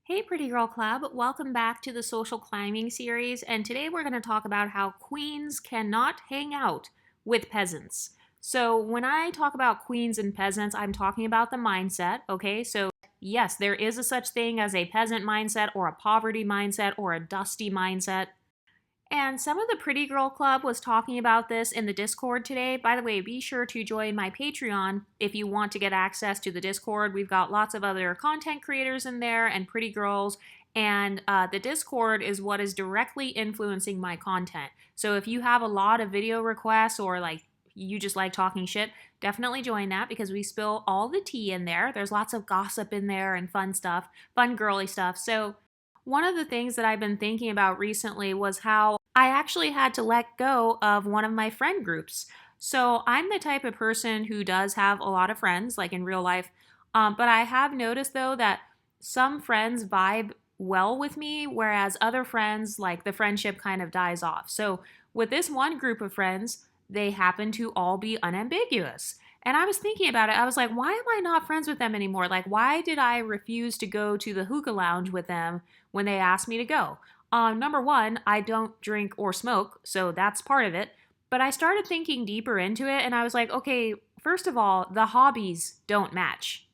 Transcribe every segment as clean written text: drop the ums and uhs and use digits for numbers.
Hey, Pretty Girl Club. Welcome back to the social climbing series. And today we're going to talk about how queens cannot hang out with peasants. So, when I talk about queens and peasants, I'm talking about the mindset, okay? So, yes, there is a such thing as a peasant mindset or a poverty mindset or a dusty mindset. And some of the Pretty Girl Club was talking about this in the Discord today. By the way, be sure to join my Patreon if you want to get access to the Discord. We've got lots of other content creators in there and pretty girls. And the Discord is what is directly influencing my content. So if you have a lot of video requests or like you just like talking shit, definitely join that because we spill all the tea in there. There's lots of gossip in there and fun stuff, fun girly stuff. So one of the things that I've been thinking about recently was how I actually had to let go of one of my friend groups. So I'm the type of person who does have a lot of friends, like in real life. But I have noticed though that some friends vibe well with me, whereas other friends, like the friendship kind of dies off. So with this one group of friends, they happen to all be unambiguous. And I was thinking about it. I was like, why am I not friends with them anymore? Like, why did I refuse to go to the hookah lounge with them when they asked me to go? Number one, I don't drink or smoke, so that's part of it. But I started thinking deeper into it, and I was like, okay, first of all, the hobbies don't match.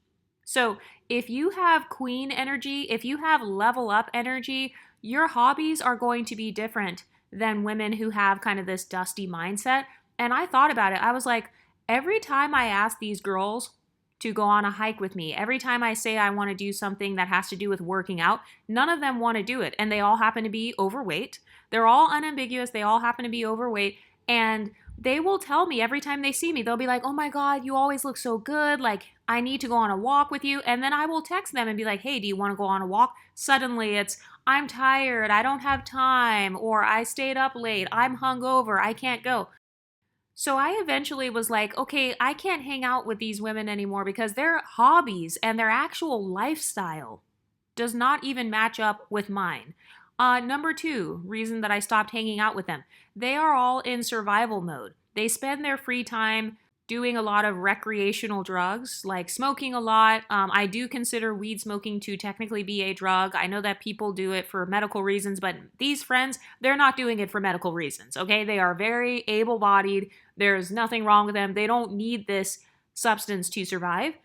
So if you have queen energy, if you have level up energy, your hobbies are going to be different than women who have kind of this dusty mindset. And I thought about it. I was like, every time I ask these girls to go on a hike with me, every time I say I want to do something that has to do with working out, none of them want to do it. And they all happen to be overweight. They're all unambiguous. They all happen to be overweight. And they will tell me every time they see me, they'll be like, oh my God, you always look so good. Like, I need to go on a walk with you. And then I will text them and be like, hey, do you want to go on a walk? Suddenly it's, I'm tired. I don't have time. Or I stayed up late. I'm hungover. I can't go. So I eventually was like, okay, I can't hang out with these women anymore because their hobbies and their actual lifestyle does not even match up with mine. Number two, reason that I stopped hanging out with them, they are all in survival mode. They spend their free time doing a lot of recreational drugs, like smoking a lot. I do consider weed smoking to technically be a drug. I know that people do it for medical reasons, but these friends, they're not doing it for medical reasons, okay? They are very able bodied. There's nothing wrong with them. They don't need this substance to survive.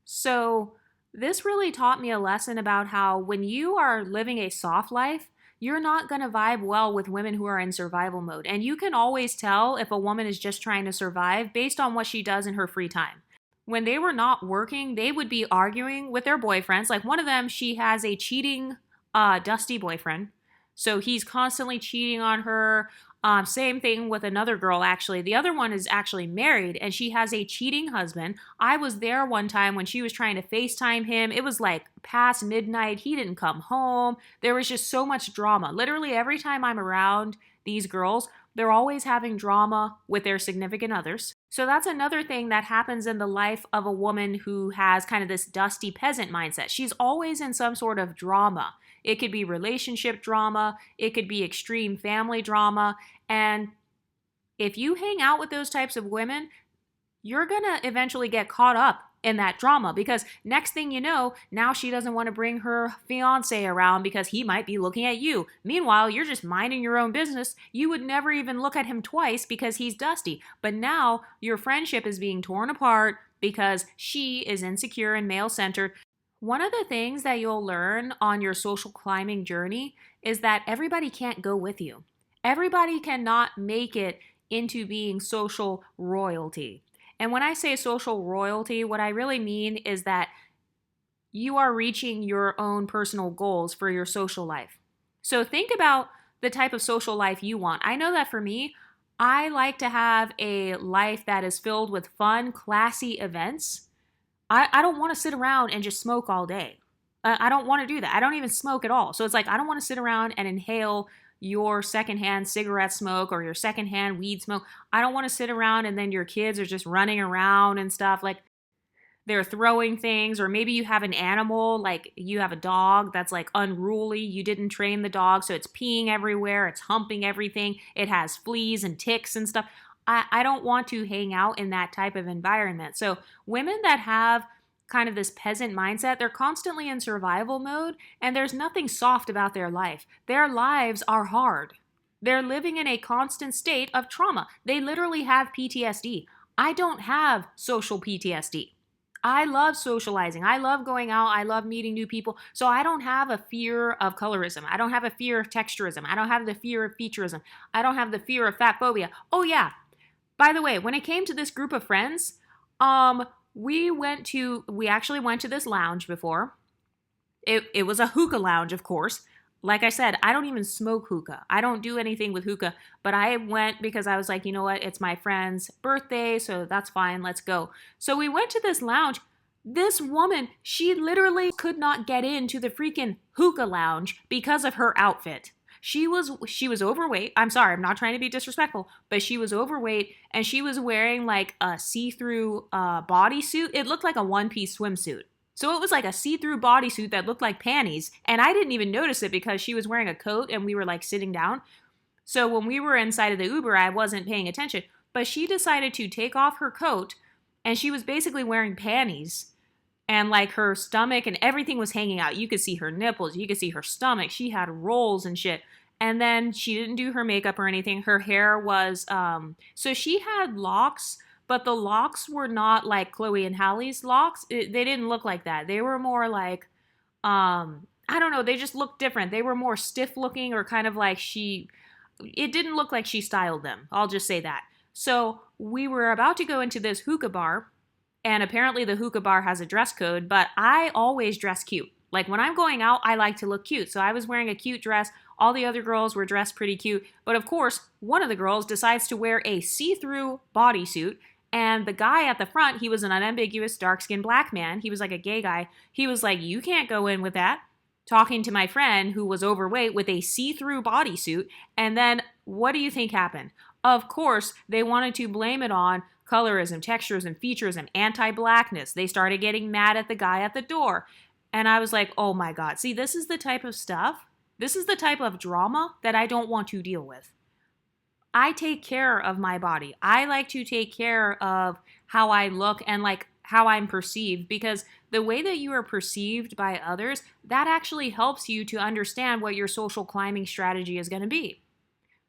So, this really taught me a lesson about how when you are living a soft life, you're not going to vibe well with women who are in survival mode. And you can always tell if a woman is just trying to survive based on what she does in her free time. When they were not working, they would be arguing with their boyfriends. Like one of them, she has a cheating, dusty boyfriend. So he's constantly cheating on her. Same thing with another girl, actually. The other one is actually married and she has a cheating husband. I was there one time when she was trying to FaceTime him. It was like past midnight. He didn't come home. There was just so much drama. Literally, every time I'm around these girls, they're always having drama with their significant others. So that's another thing that happens in the life of a woman who has kind of this dusty peasant mindset. She's always in some sort of drama. It could be relationship drama, it could be extreme family drama. And if you hang out with those types of women, you're going to eventually get caught up in that drama because next thing you know, now she doesn't want to bring her fiance around because he might be looking at you. Meanwhile, you're just minding your own business. You would never even look at him twice because he's dusty. But now your friendship is being torn apart because she is insecure and male centered. One of the things that you'll learn on your social climbing journey is that everybody can't go with you. Everybody cannot make it into being social royalty. And when I say social royalty, what I really mean is that you are reaching your own personal goals for your social life. So think about the type of social life you want. I know that for me, I like to have a life that is filled with fun, classy events. I don't want to sit around and just smoke all day. I don't want to do that. I don't even smoke at all. So it's like, I don't want to sit around and inhale your secondhand cigarette smoke or your secondhand weed smoke. I don't want to sit around and then your kids are just running around and stuff. Like they're throwing things, or maybe you have an animal, like you have a dog that's like unruly. You didn't train the dog, so it's peeing everywhere. It's humping everything. It has fleas and ticks and stuff. I don't want to hang out in that type of environment. So women that have kind of this peasant mindset. They're constantly in survival mode, and there's nothing soft about their life. Their lives are hard. They're living in a constant state of trauma. They literally have PTSD. I don't have social PTSD. I love socializing. I love going out. I love meeting new people. So I don't have a fear of colorism. I don't have a fear of texturism. I don't have the fear of featureism. I don't have the fear of fat phobia. Oh, yeah. By the way, when it came to this group of friends, we actually went to this lounge before. It was a hookah lounge, of course. Like I said, I don't even smoke hookah. I don't do anything with hookah, but I went because I was like, you know what? It's my friend's birthday, so that's fine. Let's go. So we went to this lounge. This woman, she literally could not get into the freaking hookah lounge because of her outfit. She was overweight. I'm sorry, I'm not trying to be disrespectful, but she was overweight and she was wearing like a see-through bodysuit. It looked like a one-piece swimsuit. So it was like a see-through bodysuit that looked like panties, and I didn't even notice it because she was wearing a coat and we were like sitting down. So when we were inside of the Uber, I wasn't paying attention, but she decided to take off her coat and she was basically wearing panties and like her stomach and everything was hanging out. You could see her nipples, you could see her stomach. She had rolls and shit. And then she didn't do her makeup or anything. Her hair was, so she had locks, but the locks were not like Chloe and Hallie's locks. They didn't look like that. They were more like, I don't know, they just looked different. They were more stiff looking or kind of like it didn't look like she styled them. I'll just say that. So we were about to go into this hookah bar, and apparently the hookah bar has a dress code, but I always dress cute. Like when I'm going out, I like to look cute. So I was wearing a cute dress. All the other girls were dressed pretty cute. But of course, one of the girls decides to wear a see-through bodysuit. And the guy at the front, he was an unambiguous dark-skinned black man. He was like a gay guy. He was like, you can't go in with that. Talking to my friend who was overweight with a see-through bodysuit. And then what do you think happened? Of course, they wanted to blame it on colorism, texturism, featureism, anti-blackness. They started getting mad at the guy at the door. And I was like, oh my God. See, this is the type of stuff. This is the type of drama that I don't want to deal with. I take care of my body. I like to take care of how I look and like how I'm perceived, because the way that you are perceived by others, that actually helps you to understand what your social climbing strategy is going to be.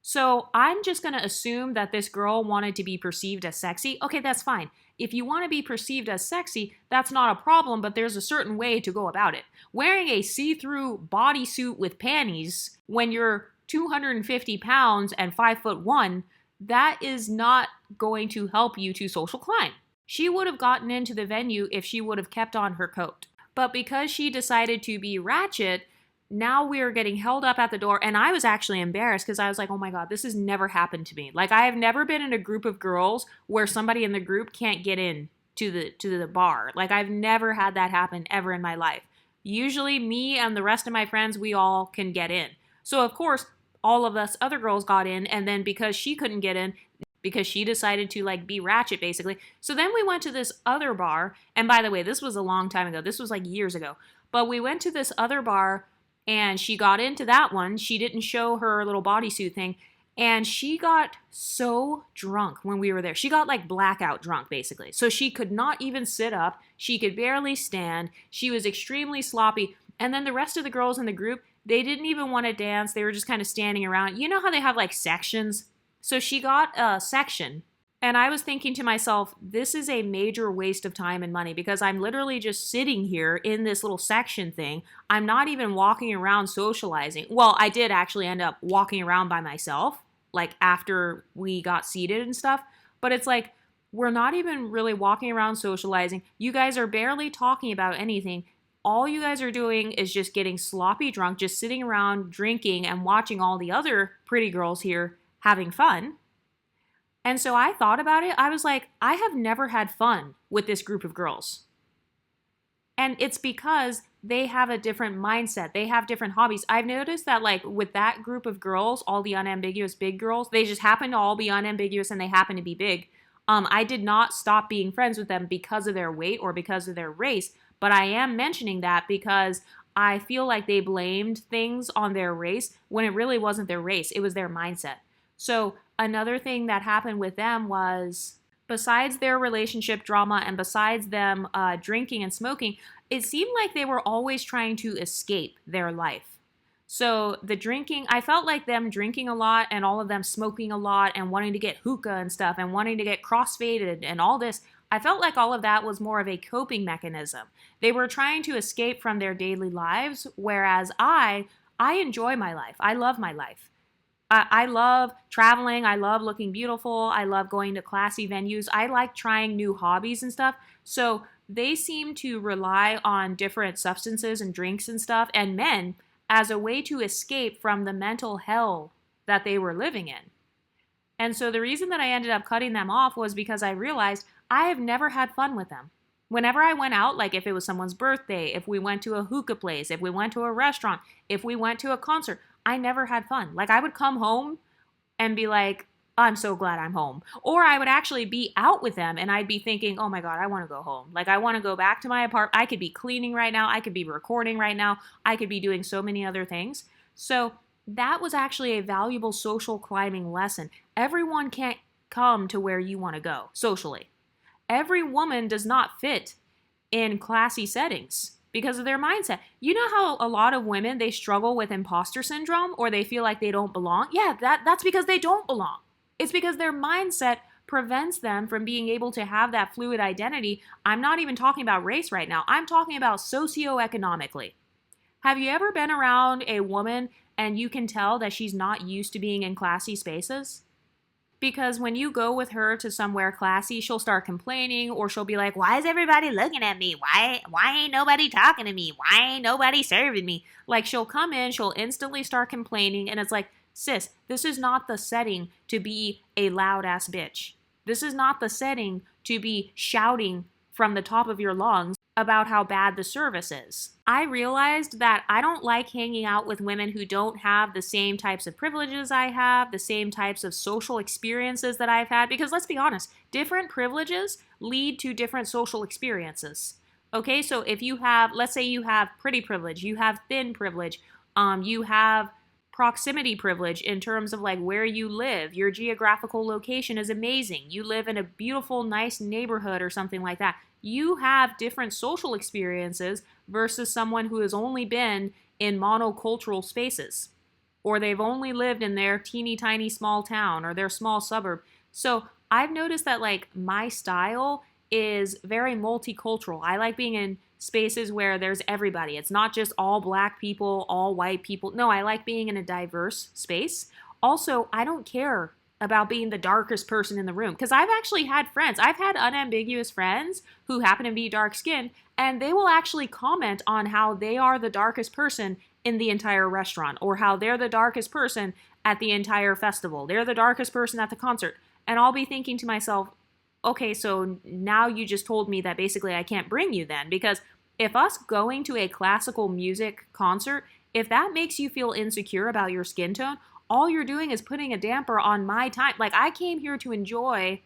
So I'm just going to assume that this girl wanted to be perceived as sexy. Okay, that's fine. If you want to be perceived as sexy, that's not a problem, but there's a certain way to go about it. Wearing a see-through bodysuit with panties when you're 250 pounds and 5'1", that is not going to help you to social climb. She would have gotten into the venue if she would have kept on her coat. But because she decided to be ratchet, now we are getting held up at the door, and I was actually embarrassed because I was like, oh my God, this has never happened to me. Like, I have never been in a group of girls where somebody in the group can't get in to the bar. Like, I've never had that happen ever in my life. Usually me and the rest of my friends, we all can get in. So of course, all of us other girls got in, and then because she couldn't get in, because she decided to like be ratchet basically. So then we went to this other bar, and by the way, this was a long time ago. This was like years ago. But we went to this other bar, and she got into that one. She didn't show her little bodysuit thing, and she got so drunk when we were there. She got like blackout drunk basically. So she could not even sit up. She could barely stand. She was extremely sloppy. And then the rest of the girls in the group, they didn't even want to dance. They were just kind of standing around. You know how they have like sections? So she got a section, and I was thinking to myself, this is a major waste of time and money because I'm literally just sitting here in this little section thing. I'm not even walking around socializing. Well, I did actually end up walking around by myself, like after we got seated and stuff. But it's like, we're not even really walking around socializing. You guys are barely talking about anything. All you guys are doing is just getting sloppy drunk, just sitting around drinking and watching all the other pretty girls here having fun. And so I thought about it. I was like, I have never had fun with this group of girls. And it's because they have a different mindset. They have different hobbies. I've noticed that like with that group of girls, all the unambiguous big girls, they just happen to all be unambiguous and they happen to be big. I did not stop being friends with them because of their weight or because of their race. But I am mentioning that because I feel like they blamed things on their race when it really wasn't their race. It was their mindset. So another thing that happened with them was Besides their relationship drama and besides them drinking and smoking, it seemed like they were always trying to escape their life. So the drinking, I felt like them drinking a lot and all of them smoking a lot and wanting to get hookah and stuff and wanting to get crossfaded and all this. I felt like all of that was more of a coping mechanism. They were trying to escape from their daily lives, whereas I enjoy my life. I love my life. I love traveling. I love looking beautiful. I love going to classy venues. I like trying new hobbies and stuff. So they seem to rely on different substances and drinks and stuff and men as a way to escape from the mental hell that they were living in. And so the reason that I ended up cutting them off was because I realized I have never had fun with them. Whenever I went out, like if it was someone's birthday, if we went to a hookah place, if we went to a restaurant, if we went to a concert, I never had fun. Like I would come home and be like, I'm so glad I'm home. Or I would actually be out with them and I'd be thinking, oh my God, I want to go home. Like I want to go back to my apartment. I could be cleaning right now. I could be recording right now. I could be doing so many other things. So that was actually a valuable social climbing lesson. Everyone can't come to where you want to go socially. Every woman does not fit in classy settings because of their mindset. You know how a lot of women, they struggle with imposter syndrome or they feel like they don't belong? Yeah, that's because they don't belong. It's because their mindset prevents them from being able to have that fluid identity. I'm not even talking about race right now. I'm talking about socioeconomically. Have you ever been around a woman and you can tell that she's not used to being in classy spaces? Because when you go with her to somewhere classy, she'll start complaining or she'll be like, why is everybody looking at me? Why ain't nobody talking to me? Why ain't nobody serving me? Like she'll come in, she'll instantly start complaining and it's like, sis, this is not the setting to be a loud ass bitch. This is not the setting to be shouting from the top of your lungs about how bad the service is. I realized that I don't like hanging out with women who don't have the same types of privileges I have, the same types of social experiences that I've had, because let's be honest, different privileges lead to different social experiences. Okay, so if you have, let's say you have pretty privilege, you have thin privilege, you have proximity privilege in terms of like where you live, your geographical location is amazing, you live in a beautiful, nice neighborhood or something like that. You have different social experiences versus someone who has only been in monocultural spaces, or they've only lived in their teeny tiny small town or their small suburb. So I've noticed that like my style is very multicultural. I like being in spaces where there's everybody. It's not just all black people, all white people. No, I like being in a diverse space. Also, I don't care about being the darkest person in the room. Because I've actually had friends. I've had unambiguous friends who happen to be dark skinned, and they will actually comment on how they are the darkest person in the entire restaurant, or how they're the darkest person at the entire festival. They're the darkest person at the concert. And I'll be thinking to myself, okay, so now you just told me that basically I can't bring you then. Because if us going to a classical music concert, if that makes you feel insecure about your skin tone, all you're doing is putting a damper on my time. Like, I came here to enjoy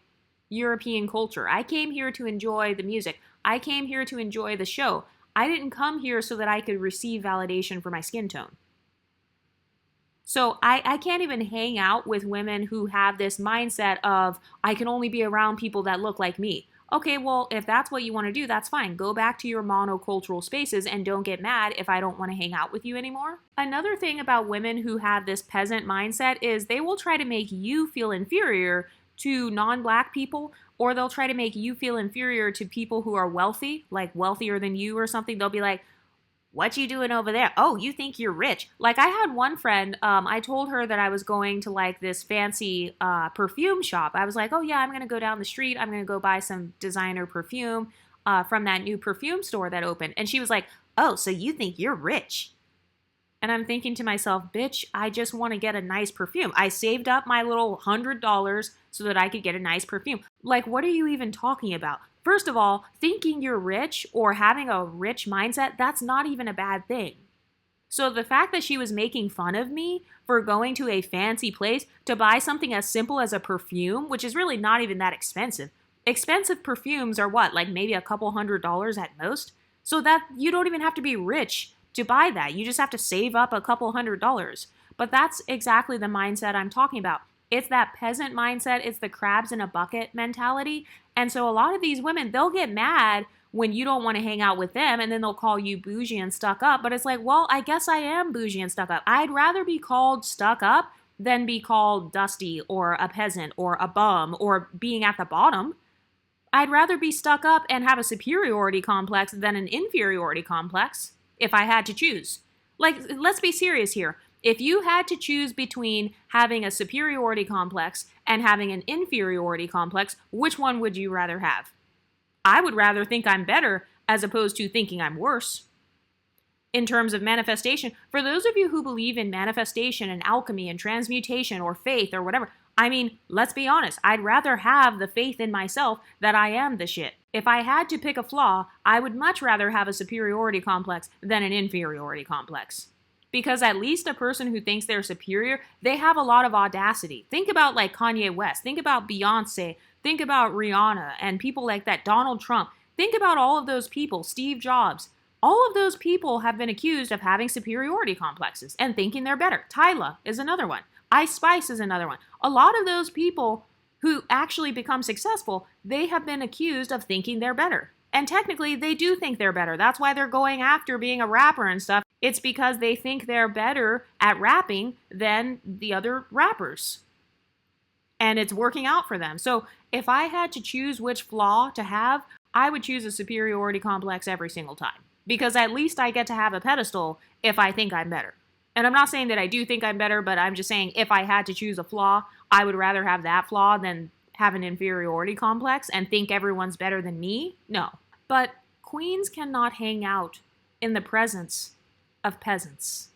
European culture. I came here to enjoy the music. I came here to enjoy the show. I didn't come here so that I could receive validation for my skin tone. So I can't even hang out with women who have this mindset of, I can only be around people that look like me. Okay, well, if that's what you want to do, that's fine. Go back to your monocultural spaces and don't get mad if I don't want to hang out with you anymore. Another thing about women who have this peasant mindset is they will try to make you feel inferior to non-black people, or they'll try to make you feel inferior to people who are wealthy, like wealthier than you or something. They'll be like, what you doing over there? Oh, you think you're rich. Like I had one friend, I told her that I was going to like this fancy perfume shop. I was like, oh yeah, I'm going to go down the street. I'm going to go buy some designer perfume from that new perfume store that opened. And she was like, oh, so you think you're rich. And I'm thinking to myself, bitch, I just want to get a nice perfume. I saved up my little $100 so that I could get a nice perfume. Like, what are you even talking about? First of all, thinking you're rich or having a rich mindset, that's not even a bad thing. So the fact that she was making fun of me for going to a fancy place to buy something as simple as a perfume, which is really not even that expensive. Expensive perfumes are what, like maybe a couple $100 at most? So that you don't even have to be rich to buy that. You just have to save up a couple $100. But that's exactly the mindset I'm talking about. It's that peasant mindset. It's the crabs in a bucket mentality. And so a lot of these women, they'll get mad when you don't want to hang out with them, and then they'll call you bougie and stuck up. But it's like, well, I guess I am bougie and stuck up. I'd rather be called stuck up than be called dusty or a peasant or a bum or being at the bottom. I'd rather be stuck up and have a superiority complex than an inferiority complex if I had to choose. Like, let's be serious here. If you had to choose between having a superiority complex and having an inferiority complex, which one would you rather have? I would rather think I'm better as opposed to thinking I'm worse. In terms of manifestation, for those of you who believe in manifestation and alchemy and transmutation or faith or whatever, I mean, let's be honest, I'd rather have the faith in myself that I am the shit. If I had to pick a flaw, I would much rather have a superiority complex than an inferiority complex. Because at least a person who thinks they're superior, they have a lot of audacity. Think about like Kanye West, think about Beyonce, think about Rihanna and people like that, Donald Trump. Think about all of those people, Steve Jobs. All of those people have been accused of having superiority complexes and thinking they're better. Tyla is another one. Ice Spice is another one. A lot of those people who actually become successful, they have been accused of thinking they're better. And technically, they do think they're better. That's why they're going after being a rapper and stuff. It's because they think they're better at rapping than the other rappers. And it's working out for them. So if I had to choose which flaw to have, I would choose a superiority complex every single time. Because at least I get to have a pedestal if I think I'm better. And I'm not saying that I do think I'm better, but I'm just saying if I had to choose a flaw, I would rather have that flaw than have an inferiority complex and think everyone's better than me. No. But queens cannot hang out in the presence of peasants.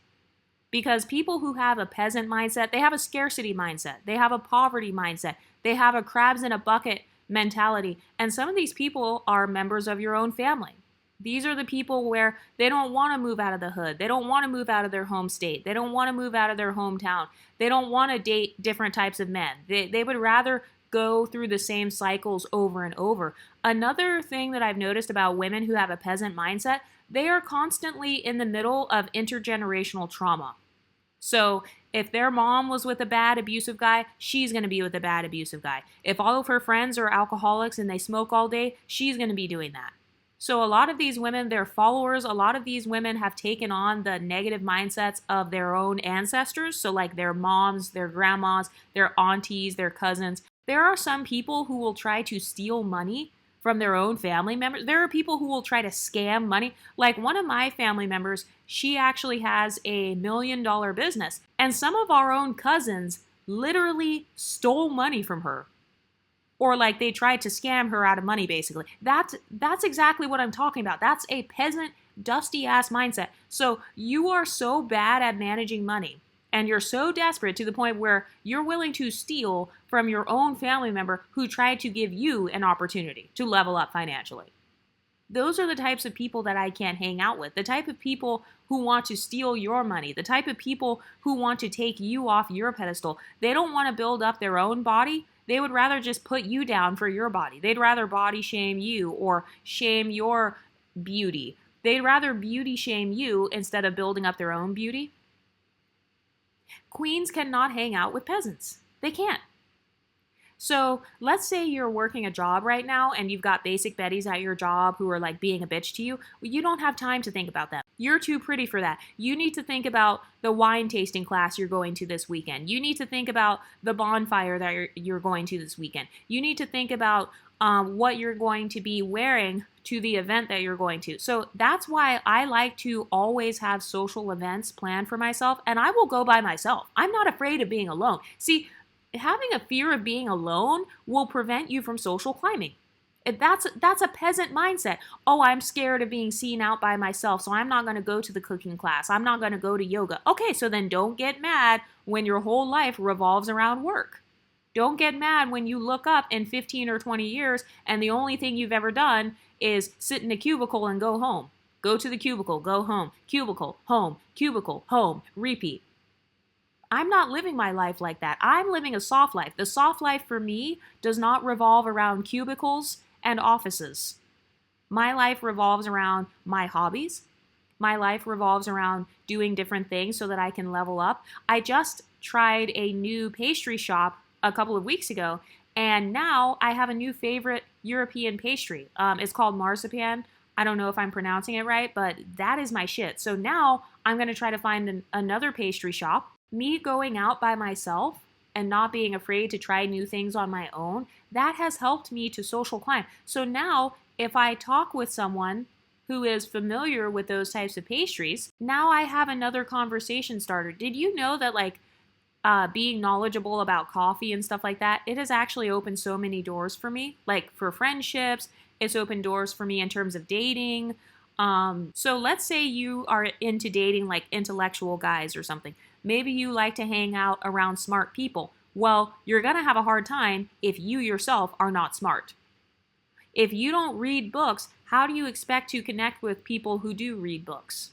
Because people who have a peasant mindset, they have a scarcity mindset. They have a poverty mindset. They have a crabs in a bucket mentality. And some of these people are members of your own family. These are the people where they don't want to move out of the hood. They don't want to move out of their home state. They don't want to move out of their hometown. They don't want to date different types of men. They would rather go through the same cycles over and over. Another thing that I've noticed about women who have a peasant mindset, they are constantly in the middle of intergenerational trauma. So if their mom was with a bad abusive guy, she's going to be with a bad abusive guy. If all of her friends are alcoholics and they smoke all day, she's going to be doing that. So a lot of these women, they're followers. A lot of these women have taken on the negative mindsets of their own ancestors. So like their moms, their grandmas, their aunties, their cousins. There are some people who will try to steal money from their own family members. There are people who will try to scam money. Like one of my family members, she actually has $1 million business. And some of our own cousins literally stole money from her. Or like they tried to scam her out of money, basically. That's exactly what I'm talking about. That's a peasant, dusty-ass mindset. So you are so bad at managing money, and you're so desperate to the point where you're willing to steal from your own family member who tried to give you an opportunity to level up financially. Those are the types of people that I can't hang out with. The type of people who want to steal your money. The type of people who want to take you off your pedestal. They don't want to build up their own body. They would rather just put you down for your body. They'd rather body shame you or shame your beauty. They'd rather beauty shame you instead of building up their own beauty. Queens cannot hang out with peasants. They can't. So let's say you're working a job right now and you've got basic betties at your job who are like being a bitch to you. Well, you don't have time to think about that. You're too pretty for that. You need to think about the wine tasting class you're going to this weekend. You need to think about the bonfire that you're going to this weekend. You need to think about what you're going to be wearing to the event that you're going to. So that's why I like to always have social events planned for myself, and I will go by myself. I'm not afraid of being alone. See, having a fear of being alone will prevent you from social climbing. That's a peasant mindset. Oh, I'm scared of being seen out by myself, so I'm not going to go to the cooking class. I'm not going to go to yoga. Okay, so then don't get mad when your whole life revolves around work. Don't get mad when you look up in 15 or 20 years and the only thing you've ever done is sit in a cubicle and go home. Go to the cubicle, go home, cubicle, home, repeat. I'm not living my life like that. I'm living a soft life. The soft life for me does not revolve around cubicles and offices. My life revolves around my hobbies. My life revolves around doing different things so that I can level up. I just tried a new pastry shop a couple of weeks ago, and now I have a new favorite European pastry. It's called marzipan. I don't know if I'm pronouncing it right, but that is my shit. So now I'm going to try to find another pastry shop. Me going out by myself and not being afraid to try new things on my own, that has helped me to social climb. So now if I talk with someone who is familiar with those types of pastries, now I have another conversation starter. Did you know that being knowledgeable about coffee and stuff like that, it has actually opened so many doors for me, like for friendships. It's opened doors for me in terms of dating. So let's say you are into dating like intellectual guys or something. Maybe you like to hang out around smart people. Well, you're going to have a hard time if you yourself are not smart. If you don't read books, how do you expect to connect with people who do read books?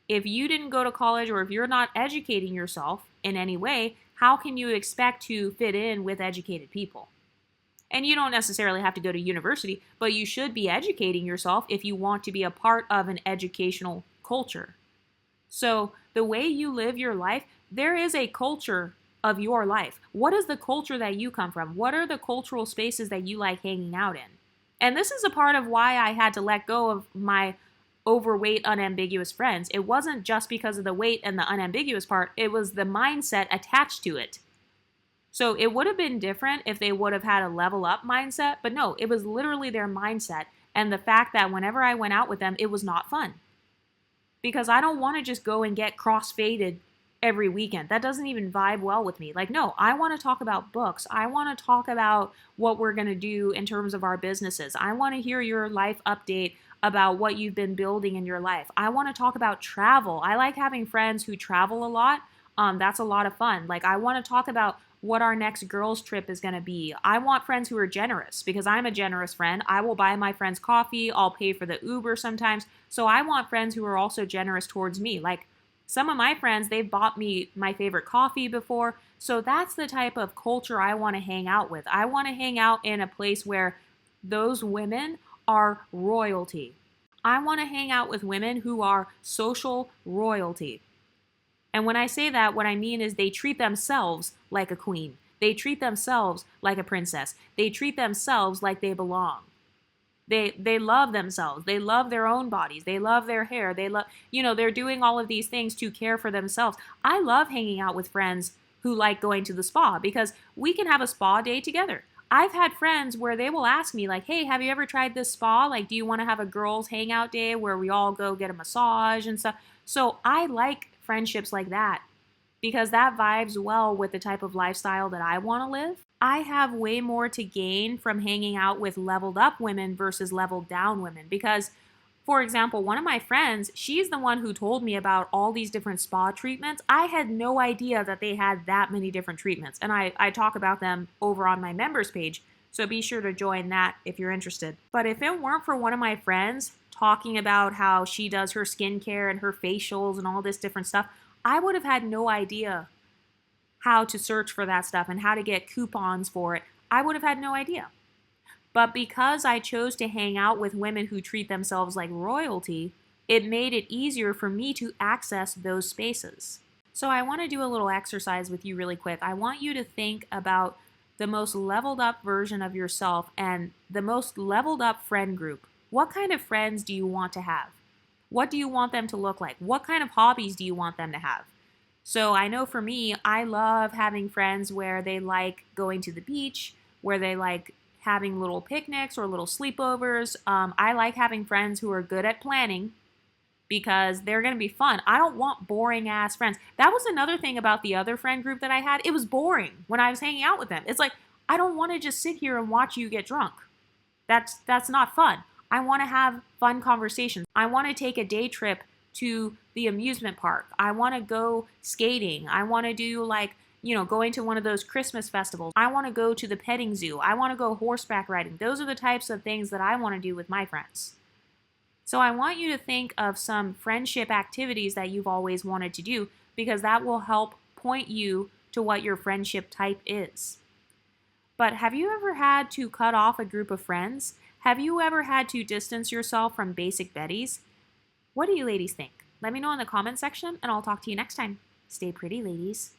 If you didn't go to college or if you're not educating yourself in any way, how can you expect to fit in with educated people? And you don't necessarily have to go to university, but you should be educating yourself if you want to be a part of an educational culture. So the way you live your life, there is a culture of your life. What is the culture that you come from? What are the cultural spaces that you like hanging out in? And this is a part of why I had to let go of my overweight, unambiguous friends. It wasn't just because of the weight and the unambiguous part, it was the mindset attached to it. So it would have been different if they would have had a level up mindset, but no, it was literally their mindset and the fact that whenever I went out with them, it was not fun. Because I don't want to just go and get cross-faded every weekend. That doesn't even vibe well with me. Like, no, I want to talk about books. I want to talk about what we're going to do in terms of our businesses. I want to hear your life update about what you've been building in your life. I want to talk about travel. I like having friends who travel a lot. That's a lot of fun. Like, I want to talk about what our next girls trip is going to be. I want friends who are generous because I'm a generous friend. I will buy my friends coffee. I'll pay for the Uber sometimes. So I want friends who are also generous towards me. Like some of my friends, they've bought me my favorite coffee before. So that's the type of culture I want to hang out with. I want to hang out in a place where those women are royalty. I want to hang out with women who are social royalty. And when I say that, what I mean is they treat themselves like a queen. They treat themselves like a princess. They treat themselves like they belong. They love themselves. They love their own bodies. They love their hair. They love, they're doing all of these things to care for themselves. I love hanging out with friends who like going to the spa because we can have a spa day together. I've had friends where they will ask me like, hey, have you ever tried this spa? Like, do you want to have a girls hangout day where we all go get a massage and stuff? So I like friendships like that because that vibes well with the type of lifestyle that I want to live. I have way more to gain from hanging out with leveled up women versus leveled down women because, for example, one of my friends, she's the one who told me about all these different spa treatments. I had no idea that they had that many different treatments, and I talk about them over on my members page, so be sure to join that if you're interested. But if it weren't for one of my friends talking about how she does her skincare and her facials and all this different stuff, I would have had no idea how to search for that stuff and how to get coupons for it. I would have had no idea. But because I chose to hang out with women who treat themselves like royalty, it made it easier for me to access those spaces. So I want to do a little exercise with you really quick. I want you to think about the most leveled up version of yourself and the most leveled up friend group. What kind of friends do you want to have? What do you want them to look like? What kind of hobbies do you want them to have? So I know for me, I love having friends where they like going to the beach, where they like having little picnics or little sleepovers. I like having friends who are good at planning because they're going to be fun. I don't want boring ass friends. That was another thing about the other friend group that I had. It was boring when I was hanging out with them. It's like, I don't want to just sit here and watch you get drunk. That's not fun. I want to have fun conversations. I want to take a day trip to the amusement park. I want to go skating. I want to do going to one of those Christmas festivals. I want to go to the petting zoo. I want to go horseback riding. Those are the types of things that I want to do with my friends. So I want you to think of some friendship activities that you've always wanted to do because that will help point you to what your friendship type is. But have you ever had to cut off a group of friends? Have you ever had to distance yourself from basic betties? What do you ladies think? Let me know in the comment section and I'll talk to you next time. Stay pretty, ladies.